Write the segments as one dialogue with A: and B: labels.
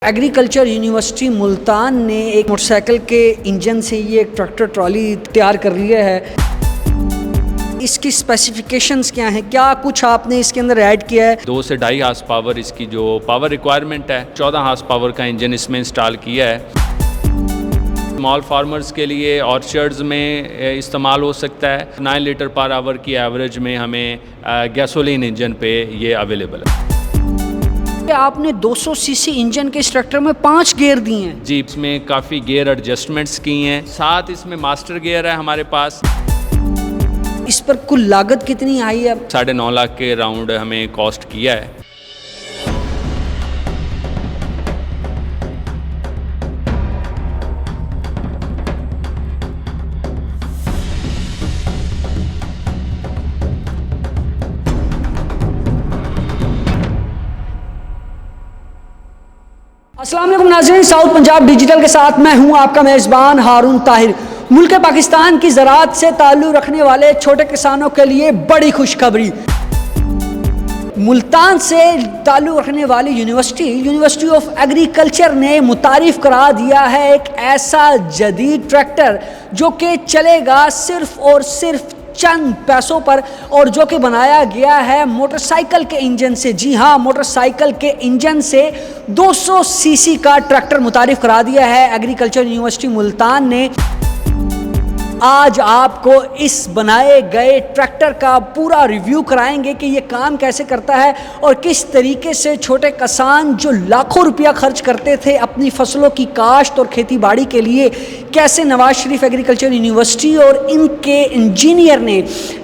A: Agriculture university Multan ने एक motorcycle के इंजन से ये एक ट्रैक्टर ट्रॉली तैयार कर लिया है। इसकी स्पेसिफिकेशंस क्या हैं, क्या कुछ आपने इसके अंदर ऐड किया है?
B: 2 से 2.5 हार्स पावर इसकी जो पावर रिक्वायरमेंट है, 14 हार्स पावर का इंजन इसमें इंस्टॉल किया है। स्मॉल फार्मर्स के लिए ऑर्चर्ड्स में इस्तेमाल हो सकता है। 9 लीटर पर आवर की एवरेज में हमें गैसोलीन इंजन पे ये अवेलेबल है।
A: आपने 200 सीसी इंजन के इस ट्रैक्टर में 5 गियर दिए हैं।
B: जी, इसमें काफ़ी गियर एडजस्टमेंट्स की हैं, साथ इसमें मास्टर गियर है हमारे पास।
A: इस पर कुल लागत कितनी आई है?
B: 9.5 लाख के राउंड हमें कॉस्ट किया है।
A: अस्सलाम वालेकुम नाज़रीन, साउथ पंजाब डिजिटल के साथ मैं हूं आपका मेज़बान हारून ताहिर। मुल्क पाकिस्तान की ज़राअत से ताल्लुक़ रखने वाले छोटे किसानों के लिए बड़ी खुशखबरी। मुल्तान से ताल्लुक़ रखने वाली यूनिवर्सिटी ऑफ एग्रीकल्चर ने मुतारिफ़ करा दिया है एक ऐसा जदीद ट्रैक्टर जो कि चलेगा सिर्फ़ और सिर्फ चंद पैसों पर, और जो कि बनाया गया है मोटरसाइकिल के इंजन से। जी हाँ, मोटरसाइकिल के इंजन से 200 सीसी का ट्रैक्टर मुतारिफ करा दिया है एग्रीकल्चर यूनिवर्सिटी मुल्तान ने। आज आपको इस बनाए गए ट्रैक्टर का पूरा रिव्यू कराएंगे कि ये काम कैसे करता है और किस तरीके से छोटे किसान जो लाखों रुपया खर्च करते थे अपनी फसलों की काश्त और खेती बाड़ी के लिए, कैसे नवाज शरीफ एग्रीकल्चर यूनिवर्सिटी और इनके इंजीनियर ने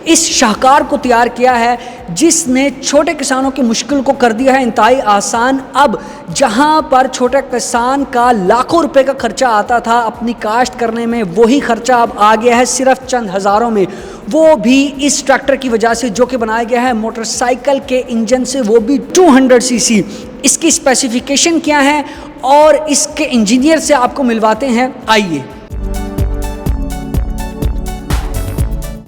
A: इस शाहकार को तैयार किया है जिसने छोटे किसानों की मुश्किल को कर दिया है इंतहाई आसान। अब जहां पर छोटे किसान का लाखों रुपए का खर्चा आता था अपनी काश्त करने में, वही खर्चा अब आ गया है सिर्फ चंद हज़ारों में, वो भी इस ट्रैक्टर की वजह से जो कि बनाया गया है मोटरसाइकिल के इंजन से, वो भी 200 सीसी। इसकी स्पेसिफिकेशन क्या है और इसके इंजीनियर से आपको मिलवाते हैं, आइए।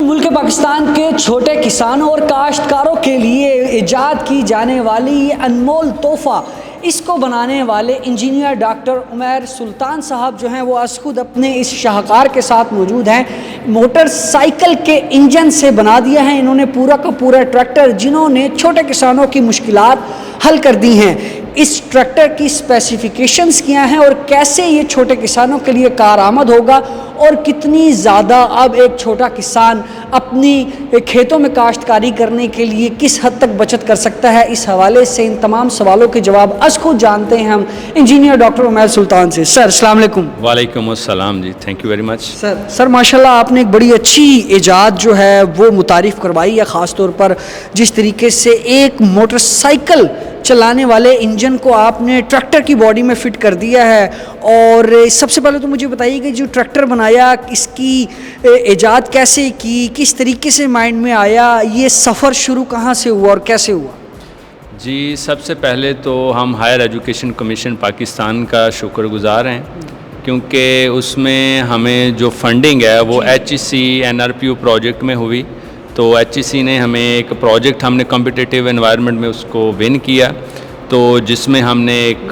A: मुल्क पाकिस्तान के छोटे किसानों और काश्तकारों के लिए ईजाद की जाने वाली ये अनमोल तोहफा, इसको बनाने वाले इंजीनियर डॉक्टर उमैर सुल्तान साहब जो हैं वो आज खुद अपने इस शाहकार के साथ मौजूद हैं। मोटरसाइकिल के इंजन से बना दिया है इन्होंने पूरा का पूरा ट्रैक्टर, जिन्होंने छोटे किसानों की मुश्किलात हल कर दी हैं। इस ट्रैक्टर की स्पेसिफिकेशंस क्या हैं और कैसे ये छोटे किसानों के लिए कारआमद होगा और कितनी ज़्यादा अब एक छोटा किसान अपनी खेतों में काश्तकारी करने के लिए किस हद तक बचत कर सकता है, इस हवाले से इन तमाम सवालों के जवाब आज खुद जानते हैं हम इंजीनियर डॉक्टर उमैर सुल्तान से। सर अस्सलाम वालेकुम।
B: वालेकुम अस्सलाम जी, thank you very much.
A: Sir माशाल्लाह आपने एक बड़ी अच्छी ईजाद जो है वो मुतारिफ़ करवाई है, ख़ास तौर पर जिस तरीके से एक मोटरसाइकिल चलाने वाले इंजन को आपने ट्रैक्टर की बॉडी में फ़िट कर दिया है। और सबसे पहले तो मुझे बताइए कि जो ट्रैक्टर बनाया, इसकी ईजाद कैसे की, किस तरीके से माइंड में आया, ये सफ़र शुरू कहाँ से हुआ और कैसे हुआ?
B: जी, सबसे पहले तो हम हायर एजुकेशन कमीशन पाकिस्तान का शुक्रगुज़ार हैं, क्योंकि उसमें हमें जो फंडिंग है वो HEC NRPU प्रोजेक्ट में हुई। तो HEC ने हमें एक प्रोजेक्ट, हमने कॉम्पिटिटिव एनवायरनमेंट में उसको विन किया, तो जिसमें हमने एक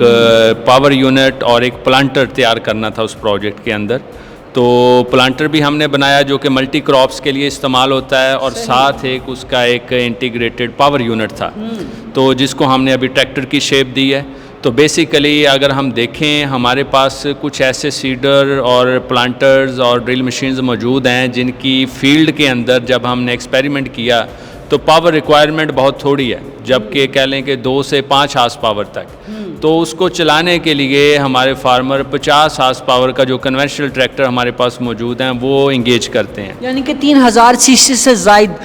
B: पावर यूनिट और एक प्लांटर तैयार करना था उस प्रोजेक्ट के अंदर। तो प्लांटर भी हमने बनाया जो कि मल्टी क्रॉप्स के लिए इस्तेमाल होता है, और साथ एक उसका एक इंटीग्रेटेड पावर यूनिट था, तो जिसको हमने अभी ट्रैक्टर की शेप दी है। तो बेसिकली अगर हम देखें, हमारे पास कुछ ऐसे सीडर और प्लांटर्स और ड्रिल मशीन्स मौजूद हैं जिनकी फील्ड के अंदर जब हमने एक्सपेरिमेंट किया तो पावर रिक्वायरमेंट बहुत थोड़ी है, जबकि कह लें कि 2 से 5 हार्स पावर तक। तो उसको चलाने के लिए हमारे फार्मर 50 हार्स पावर का जो कन्वेंशनल ट्रैक्टर हमारे पास मौजूद हैं वो इंगेज करते हैं,
A: यानी कि 3000 सीसी से ज़ायद।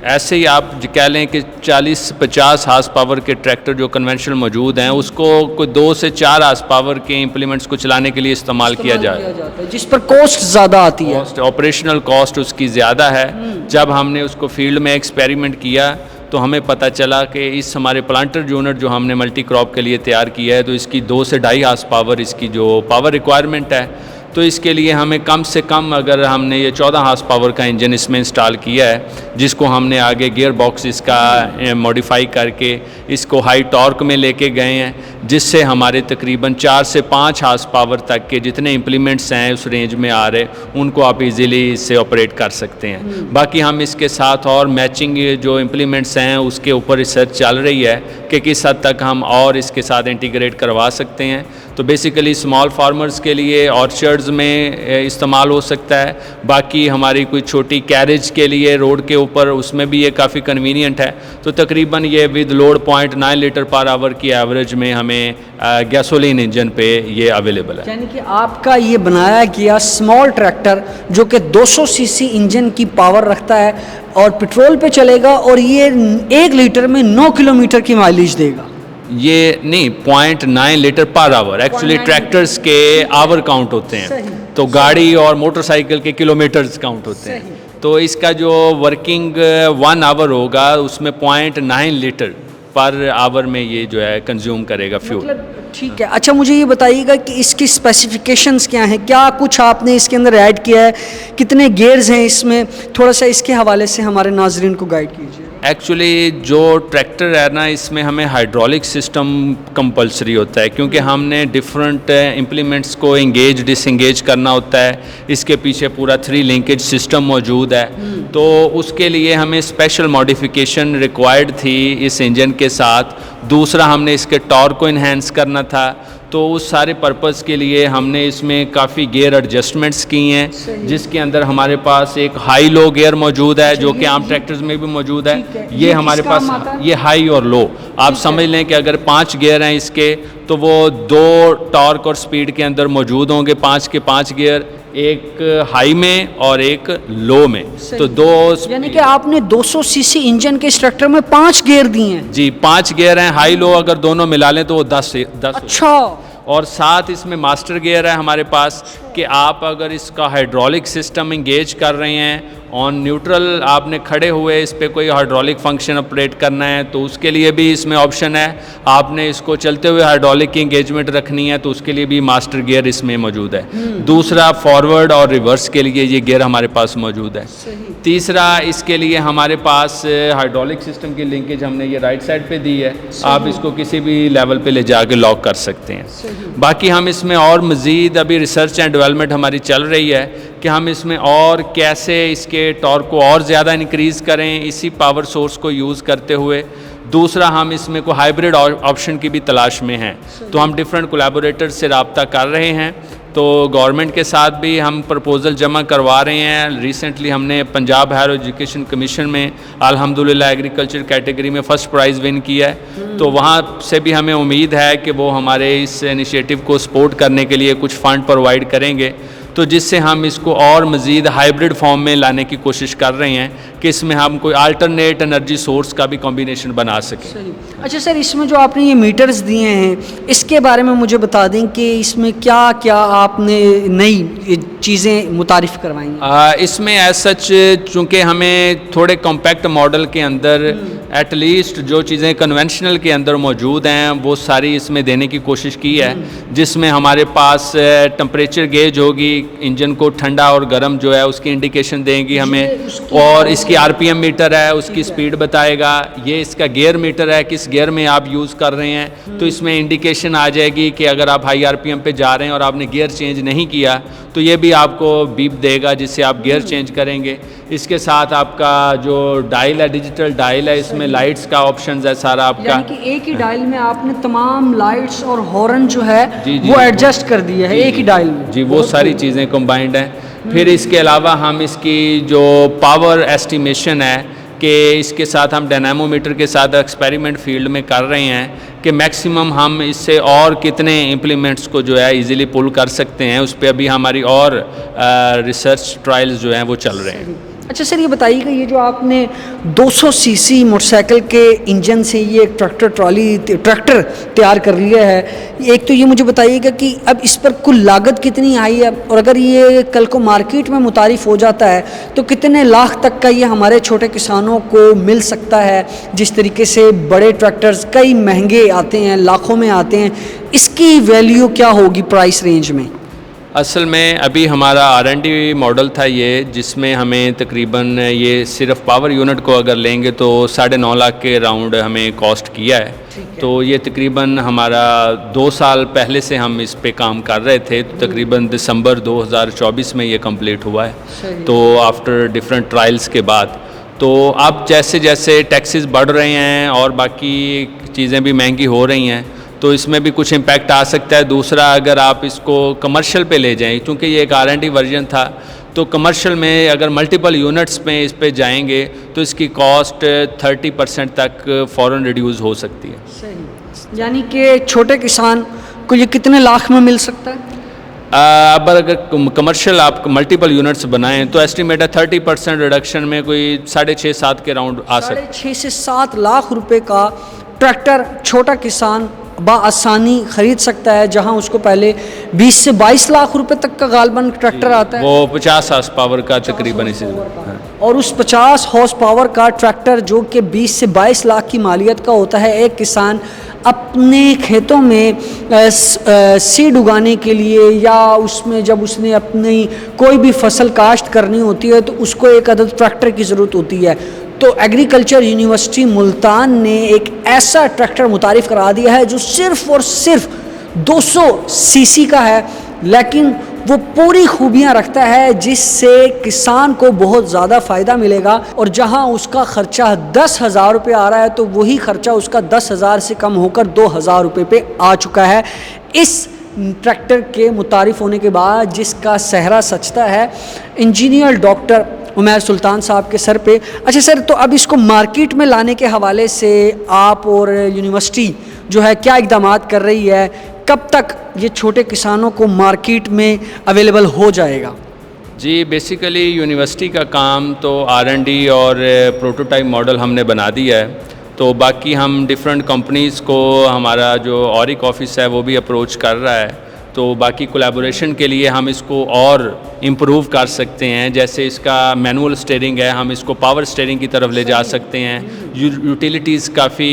B: ऐसे ही आप कह लें कि 40-50 हार्स पावर के ट्रैक्टर जो कन्वेंशनल मौजूद हैं उसको कोई 2 से 4 हार्स पावर के इंप्लीमेंट्स को चलाने के लिए इस्तेमाल किया जाता है,
A: जिस पर कॉस्ट ज़्यादा आती है,
B: ऑपरेशनल कॉस्ट उसकी ज़्यादा है। जब हमने उसको फील्ड में एक्सपेरिमेंट किया तो हमें पता चला कि इस हमारे प्लांटर यूनिट जो हमने मल्टी क्रॉप के लिए तैयार किया है, तो इसकी 2 से 2.5 हार्स पावर इसकी जो पावर रिक्वायरमेंट है, तो इसके लिए हमें कम से कम, अगर हमने ये 14 हार्स पावर का इंजन इसमें इंस्टॉल किया है, जिसको हमने आगे गियर बॉक्स इसका मॉडिफाई करके इसको हाई टॉर्क में लेके गए हैं, जिससे हमारे तकरीबन 4 से 5 हार्स पावर तक के जितने इम्प्लीमेंट्स हैं उस रेंज में आ रहे, उनको आप इजीली इससे ऑपरेट कर सकते हैं। बाकी हम इसके साथ और मैचिंग जो इम्प्लीमेंट्स हैं उसके ऊपर रिसर्च चल रही है कि किस हद तक हम और इसके साथ इंटीग्रेट करवा सकते हैं। तो बेसिकली स्मॉल फार्मर्स के लिए ऑर्चर्ड्स में इस्तेमाल हो सकता है। बाकी हमारी कोई छोटी कैरेज के लिए रोड के ऊपर, उसमें भी ये काफ़ी कन्वीनियंट है। तो तकरीबन ये with load 0.9 litre per hour की एवरेज में हमें गैसोलीन इंजन पे ये अवेलेबल है।
A: यानी कि आपका ये बनाया गया स्मॉल ट्रैक्टर जो कि 200 सीसी इंजन की पावर रखता है और पेट्रोल पे चलेगा, और ये 1 लीटर में 9 किलोमीटर की माइलेज देगा।
B: ये नहीं, 0.9 litre per hour, actually
A: 0.9
B: tractors के आवर काउंट होते हैं, तो गाड़ी और मोटरसाइकिल के किलोमीटर्स काउंट होते हैं। तो इसका जो वर्किंग 1 आवर होगा उसमें 0.9 लीटर पर आवर में ये जो है कंज्यूम करेगा फ्यूल।
A: मतलब ठीक है। अच्छा, मुझे ये बताइएगा कि इसकी स्पेसिफिकेशंस क्या हैं, क्या कुछ आपने इसके अंदर ऐड किया है, कितने गियर्स हैं इसमें, थोड़ा सा इसके हवाले से हमारे नाजरीन को गाइड कीजिए।
B: एक्चुअली जो ट्रैक्टर है ना, इसमें हमें हाइड्रोलिक सिस्टम कंपलसरी होता है, क्योंकि हमने डिफरेंट इम्प्लीमेंट्स को इंगेज डिसंगेज करना होता है। इसके पीछे पूरा 3 लिंकेज सिस्टम मौजूद है, तो उसके लिए हमें स्पेशल मॉडिफिकेशन रिक्वायर्ड थी इस इंजन के साथ। दूसरा, हमने इसके टॉर्क को इन्हेंस करना था, तो उस सारे पर्पज़ के लिए हमने इसमें काफ़ी गियर एडजस्टमेंट्स की हैं, जिसके अंदर हमारे पास एक हाई लो गियर मौजूद है, जो कि आम ट्रैक्टर्स में भी मौजूद है। ये हमारे पास ये हाई और लो, आप समझ लें कि अगर 5 गियर हैं इसके, तो वो 2 टॉर्क और स्पीड के अंदर मौजूद होंगे, 5 के 5 गियर, एक हाई में और एक लो में। तो 2,
A: यानी कि आपने 200 सीसी इंजन के इस ट्रैक्टर में 5 गियर दिए हैं।
B: जी, 5 गियर हैं, हाई लो अगर दोनों मिला लें तो वो 10।
A: अच्छा।
B: और साथ इसमें मास्टर गियर है हमारे पास, कि आप अगर इसका हाइड्रोलिक सिस्टम इंगेज कर रहे हैं, ऑन न्यूट्रल आपने खड़े हुए इस पर कोई हाइड्रोलिक फंक्शन ऑपरेट करना है, तो उसके लिए भी इसमें ऑप्शन है। आपने इसको चलते हुए हाइड्रोलिक की इंगेजमेंट रखनी है, तो उसके लिए भी मास्टर गियर इसमें मौजूद है। दूसरा, फॉरवर्ड और रिवर्स के लिए ये गियर हमारे पास मौजूद है। तीसरा, इसके लिए हमारे पास हाइड्रोलिक सिस्टम की लिंकेज हमने ये राइट साइड पे दी है, आप इसको किसी भी लेवल पे ले जाके लॉक कर सकते हैं। बाकी हम इसमें और मज़ीद अभी रिसर्च एंड डेवलपमेंट हमारी चल रही है कि हम इसमें और कैसे इसके टॉर्क को और ज़्यादा इंक्रीज़ करें इसी पावर सोर्स को यूज़ करते हुए। दूसरा, हम इसमें को हाइब्रिड ऑप्शन की भी तलाश में हैं, तो हम डिफरेंट कोलैबोरेटर से रब्ता कर रहे हैं। तो गवर्नमेंट के साथ भी हम प्रपोज़ल जमा करवा रहे हैं। रिसेंटली हमने पंजाब हायर एजुकेशन कमीशन में अल्हम्दुलिल्लाह एग्रीकल्चर कैटेगरी में फ़र्स्ट प्राइज़ विन किया है, तो वहाँ से भी हमें उम्मीद है कि वो हमारे इस इनिशिएटिव को सपोर्ट करने के लिए कुछ फ़ंड प्रोवाइड करेंगे, तो जिससे हम इसको और मज़ीद हाइब्रिड फॉर्म में लाने की कोशिश कर रहे हैं कि इसमें हम कोई अल्टरनेट एनर्जी सोर्स का भी कॉम्बिनेशन बना सकें।
A: अच्छा सर, इसमें जो आपने ये मीटर्स दिए हैं, इसके बारे में मुझे बता दें कि इसमें क्या क्या आपने नई चीज़ें मुतारिफ़ करवाई?
B: इसमें एज सच चूँकि हमें थोड़े कॉम्पैक्ट मॉडल के अंदर एटलीस्ट जो चीज़ें कन्वेंशनल के अंदर मौजूद हैं वो सारी इसमें देने की कोशिश की है, जिसमें हमारे पास टेम्परेचर गेज होगी, इंजन को ठंडा और गर्म जो है उसकी इंडिकेशन देंगी हमें, और इसकी आरपीएम मीटर है, उसकी स्पीड बताएगा। ये इसका गियर मीटर है, किस गियर में आप यूज़ कर रहे हैं, तो इसमें इंडिकेशन आ जाएगी कि अगर आप हाई आरपीएम पे जा रहे हैं और आपने गियर चेंज नहीं किया तो ये भी आपको बीप देगा, जिससे आप गियर चेंज करेंगे। इसके साथ आपका जो डायल है, डिजिटल डायल है, इसमें लाइट्स का ऑप्शन है सारा आपका,
A: यानी कि एक ही डायल में आपने तमाम लाइट्स और हॉर्न जो है वो एडजस्ट कर दिया है एक ही डायल में।
B: जी, वो सारी चीज़ें कंबाइंड हैं। फिर इसके अलावा हम इसकी जो पावर एस्टिमेशन है कि इसके साथ हम डायनामोमीटर के साथ एक्सपेरिमेंट फील्ड में कर रहे हैं कि मैक्सिमम हम इससे और कितने इम्प्लीमेंट्स को जो है इजीली पुल कर सकते हैं, उस पर अभी हमारी और रिसर्च ट्रायल्स जो हैं वो चल रहे हैं।
A: अच्छा सर, ये बताइएगा, ये जो आपने 200 सीसी मोटरसाइकिल के इंजन से ये ट्रैक्टर तैयार कर लिया है, एक तो ये मुझे बताइएगा कि अब इस पर कुल लागत कितनी आई है, और अगर ये कल को मार्केट में मुतारिफ हो जाता है तो कितने लाख तक का ये हमारे छोटे किसानों को मिल सकता है? जिस तरीके से बड़े ट्रैक्टर्स कई महंगे आते हैं, लाखों में आते हैं, इसकी वैल्यू क्या होगी प्राइस रेंज में?
B: असल में अभी हमारा R&D मॉडल था ये, जिसमें हमें तकरीबन ये सिर्फ पावर यूनिट को अगर लेंगे तो 9.5 लाख के राउंड हमें कॉस्ट किया है। तो ये तकरीबन हमारा 2 साल पहले से हम इस पे काम कर रहे थे, तो तकरीबन दिसंबर 2024 में ये कंप्लीट हुआ है। तो आफ्टर डिफरेंट ट्रायल्स के बाद तो अब जैसे जैसे टैक्सेस बढ़ रहे हैं और बाकी चीज़ें भी महंगी हो रही हैं, तो इसमें भी कुछ इम्पैक्ट आ सकता है। दूसरा, अगर आप इसको कमर्शियल पे ले जाएं, क्योंकि ये एक R&D वर्जन था, तो कमर्शियल में अगर मल्टीपल यूनिट्स में इस पे जाएंगे तो इसकी कॉस्ट 30% तक फ़ौरन रिड्यूस हो सकती है।
A: सही, यानी कि छोटे किसान को ये कितने लाख में मिल सकता है?
B: अब अगर कमर्शियल आप मल्टीपल यूनिट्स बनाएं तो एस्टिमेट है 30% रिडक्शन में कोई 6.5-7 के राउंड आ सकता है।
A: 6 से 7 लाख रुपए का ट्रैक्टर छोटा किसान बआसानी खरीद सकता है, जहां उसको पहले 20 से 22 लाख रुपए तक का गालबन ट्रैक्टर आता है।
B: वो 50 हॉर्स पावर का तकरीबन इसी।
A: और उस 50 हॉर्स पावर का ट्रैक्टर जो कि 20 से 22 लाख की मालियत का होता है, एक किसान अपने खेतों में सीड उगाने के लिए या उसमें जब उसने अपनी कोई भी फसल काश्त करनी होती है तो उसको एक अदद ट्रैक्टर की ज़रूरत होती है। तो एग्रीकल्चर यूनिवर्सिटी मुल्तान ने एक ऐसा ट्रैक्टर मुतारिफ़ करा दिया है जो सिर्फ़ और सिर्फ 200 सीसी का है, लेकिन वो पूरी खूबियाँ रखता है जिससे किसान को बहुत ज़्यादा फ़ायदा मिलेगा। और जहां उसका ख़र्चा 10,000 रुपये आ रहा है तो वही ख़र्चा उसका 10,000 से कम होकर 2,000 रुपये पे आ चुका है। इस ट्रैक्टर के मुतारिफ़ होने के बाद जिसका सहरा सचता है इंजीनियर डॉक्टर उमैर सुल्तान साहब के सर पे। अच्छा सर, तो अब इसको मार्केट में लाने के हवाले से आप और यूनिवर्सिटी जो है क्या इक़दामात कर रही है? कब तक ये छोटे किसानों को मार्केट में अवेलेबल हो जाएगा?
B: जी, बेसिकली यूनिवर्सिटी का काम तो R&D और प्रोटोटाइप मॉडल हमने बना दिया है, तो बाकी हम डिफरेंट कंपनीज़ को, हमारा जो ऑरिक ऑफिस है वो भी अप्रोच कर रहा है। तो बाकी कोलैबोरेशन के लिए हम इसको और इम्प्रूव कर सकते हैं। जैसे इसका मैनुअल स्टीयरिंग है, हम इसको पावर स्टीयरिंग की तरफ ले जा सकते हैं। यूटिलिटीज़ काफ़ी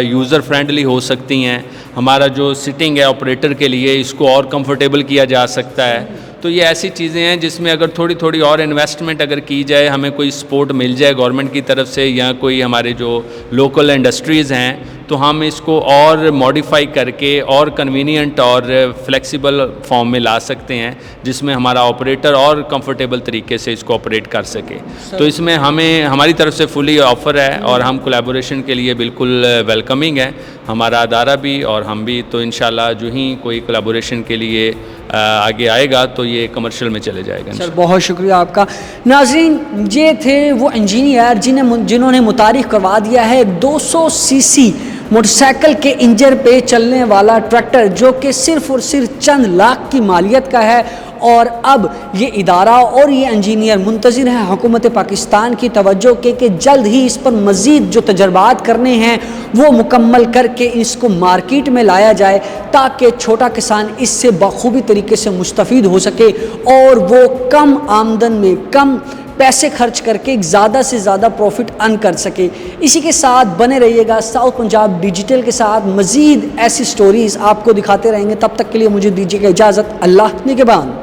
B: यूज़र फ्रेंडली हो सकती हैं। हमारा जो सिटिंग है ऑपरेटर के लिए, इसको और कंफर्टेबल किया जा सकता है। तो ये ऐसी चीज़ें हैं जिसमें अगर थोड़ी थोड़ी और इन्वेस्टमेंट अगर की जाए, हमें कोई सपोर्ट मिल जाए गवर्नमेंट की तरफ से या कोई हमारे जो लोकल इंडस्ट्रीज़ हैं, तो हम इसको और मॉडिफाई करके और कन्वीनियंट और फ्लेक्सिबल फॉर्म में ला सकते हैं, जिसमें हमारा ऑपरेटर और कंफर्टेबल तरीके से इसको ऑपरेट कर सके। तो इसमें हमें हमारी तरफ से फुली ऑफ़र है और हम कोलैबोरेशन के लिए बिल्कुल वेलकमिंग है, हमारा अदारा भी और हम भी। तो इंशाल्लाह जो ही कोई कोलैबोरेशन के लिए आगे आएगा तो ये कमर्शियल में चले जाएगा।
A: सर बहुत शुक्रिया आपका। नाज़रीन, ये थे वो इंजीनियर जिन्होंने मुतारिफ़ करवा दिया है 200 सीसी मोटरसाइकिल के इंजन पे चलने वाला ट्रैक्टर, जो कि सिर्फ़ और सिर्फ चंद लाख की मालियत का है। और अब ये इदारा और ये इंजीनियर मुंतज़िर हैं हुकूमत पाकिस्तान की तवज्जो के कि जल्द ही इस पर मज़ीद जो तजर्बात करने हैं वो मुकम्मल करके इसको मार्केट में लाया जाए, ताकि छोटा किसान इससे बखूबी तरीके से मुस्तफ़ीद हो सके और वो कम आमदन में कम पैसे खर्च करके ज़्यादा से ज़्यादा प्रॉफिट अर्न कर सके। इसी के साथ बने रहिएगा साउथ पंजाब डिजिटल के साथ, मज़ीद ऐसी स्टोरीज़ आपको दिखाते रहेंगे। तब तक के लिए मुझे दीजिएगा इजाज़त। अल्लाह निगहबान।